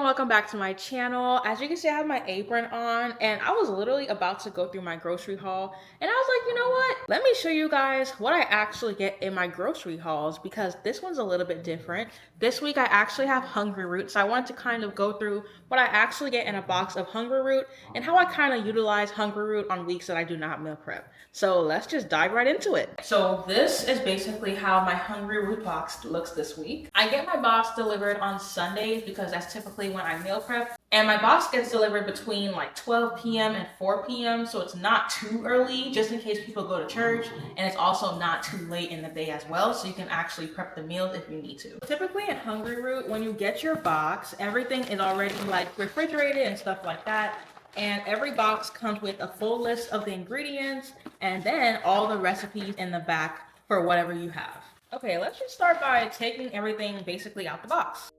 welcome back to my channel. As you can see, I have my apron on and I was literally about to go through my grocery haul and I was like, you know what? Let me show you guys what I actually get in my grocery hauls because this one's a little bit different. This week I actually have Hungryroot, so I wanted to kind of go through what I actually get in a box of Hungryroot and how I kind of utilize Hungryroot on weeks that I do not meal prep. So let's just dive right into it. So this is basically how my Hungryroot box looks this week. I get my box delivered on Sundays because that's typically when I meal prep. And my box gets delivered between like 12 p.m. and 4 p.m. So it's not too early, just in case people go to church. And it's also not too late in the day as well. So you can actually prep the meals if you need to. Typically at Hungryroot, when you get your box, everything is already like refrigerated and stuff like that. And every box comes with a full list of the ingredients and then all the recipes in the back for whatever you have. Okay, let's just start by taking everything basically out the box.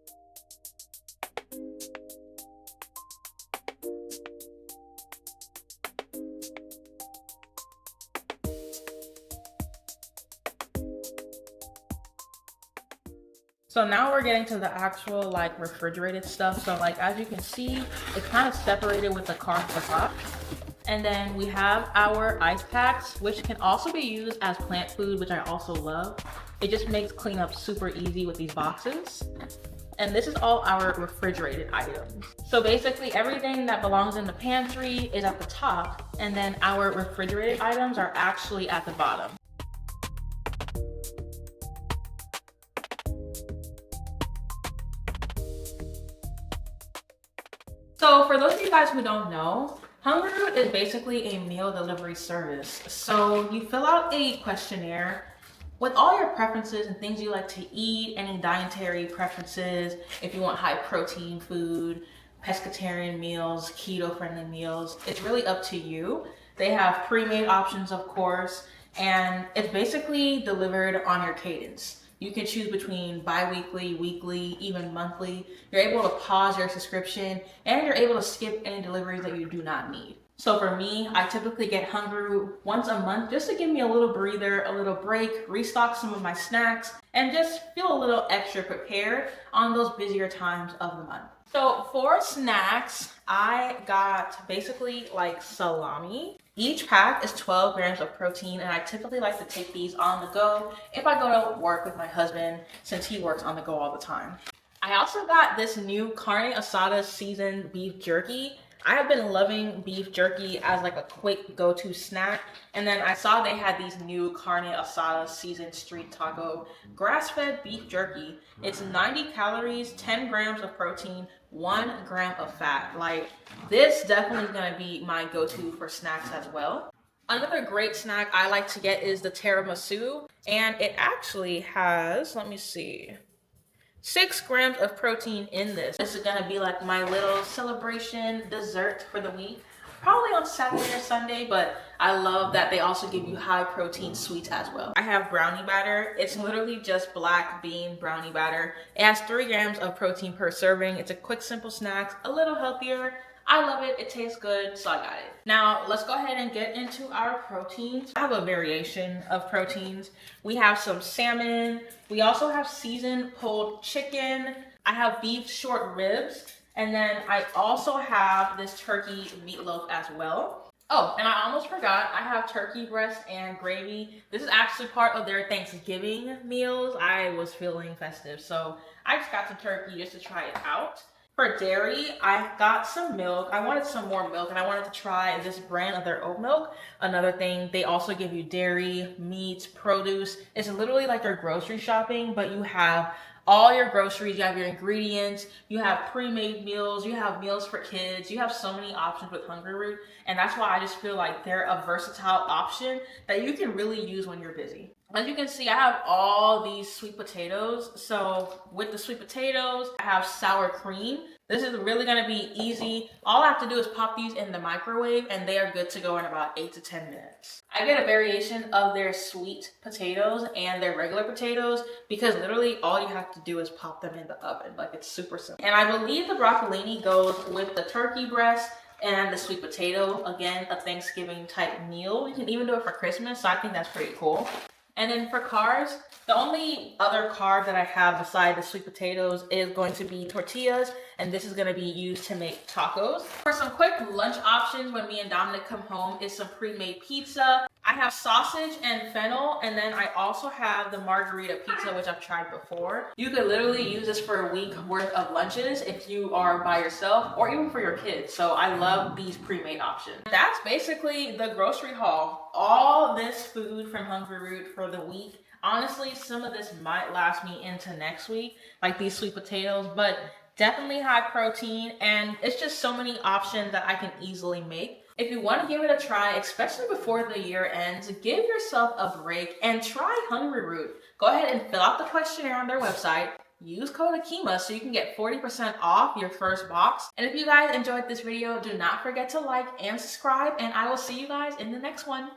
So now we're getting to the actual like refrigerated stuff. So like as you can see, it's kind of separated with the cardboard box. And then we have our ice packs, which can also be used as plant food, which I also love. It just makes cleanup super easy with these boxes. And this is all our refrigerated items. So basically everything that belongs in the pantry is at the top, and then our refrigerated items are actually at the bottom. So for those of you guys who don't know, Hungryroot is basically a meal delivery service. So you fill out a questionnaire with all your preferences and things you like to eat, any dietary preferences, if you want high protein food, pescatarian meals, keto friendly meals, it's really up to you. They have pre-made options, of course, and it's basically delivered on your cadence. You can choose between bi-weekly, weekly, even monthly. You're able to pause your subscription and you're able to skip any deliveries that you do not need. So for me, I typically get Hungryroot once a month just to give me a little breather, a little break, restock some of my snacks, and just feel a little extra prepared on those busier times of the month. So for snacks, I got basically like salami. Each pack is 12 grams of protein, and I typically like to take these on the go if I go to work with my husband, since he works on the go all the time. I also got this new carne asada seasoned beef jerky. I have been loving beef jerky as like a quick go-to snack. And then I saw they had these new carne asada seasoned street taco grass-fed beef jerky. It's 90 calories, 10 grams of protein, 1 gram of fat. Like, this definitely is gonna be my go-to for snacks as well. Another great snack I like to get is the tiramisu. And it actually has, let me see, 6 grams of protein in this. This is gonna be like my little celebration dessert for the week. Probably on Saturday or Sunday, but I love that they also give you high protein sweets as well. I have brownie batter. It's literally just black bean brownie batter. It has 3 grams of protein per serving. It's a quick, simple snack, a little healthier. I love it, it tastes good, so I got it. Now, let's go ahead and get into our proteins. I have a variation of proteins. We have some salmon. We also have seasoned pulled chicken. I have beef short ribs. And then I also have this turkey meatloaf as well. Oh, and I almost forgot, I have turkey breast and gravy. This is actually part of their Thanksgiving meals. I was feeling festive, so I just got some turkey just to try it out. For dairy, I got some milk. I wanted some more milk and I wanted to try this brand of their oat milk. Another thing, they also give you dairy, meat, produce. It's literally like your grocery shopping, but you have all your groceries, you have your ingredients, you have pre-made meals, you have meals for kids, you have so many options with Hungryroot, and that's why I just feel like they're a versatile option that you can really use when you're busy. As you can see, I have all these sweet potatoes. So with the sweet potatoes, I have sour cream. This is really gonna be easy. All I have to do is pop these in the microwave and they are good to go in about 8 to 10 minutes. I get a variation of their sweet potatoes and their regular potatoes because literally all you have to do is pop them in the oven. Like, it's super simple. And I believe the broccolini goes with the turkey breast and the sweet potato. Again, a Thanksgiving type meal. You can even do it for Christmas, so I think that's pretty cool. And then for carbs, the only other carb that I have beside the sweet potatoes is going to be tortillas, and this is going to be used to make tacos. For some quick lunch options when me and Dominic come home is some pre-made pizza. I have sausage and fennel, and then I also have the margarita pizza, which I've tried before. You could literally use this for a week worth of lunches if you are by yourself or even for your kids. So I love these pre-made options. That's basically the grocery haul. All this food from Hungryroot for the week. Honestly, some of this might last me into next week, like these sweet potatoes, but definitely high protein, and it's just so many options that I can easily make. If you want to give it a try, especially before the year ends, give yourself a break and try Hungryroot. Go ahead and fill out the questionnaire on their website. Use code Akima so you can get 40% off your first box. And if you guys enjoyed this video, do not forget to like and subscribe, and I will see you guys in the next one.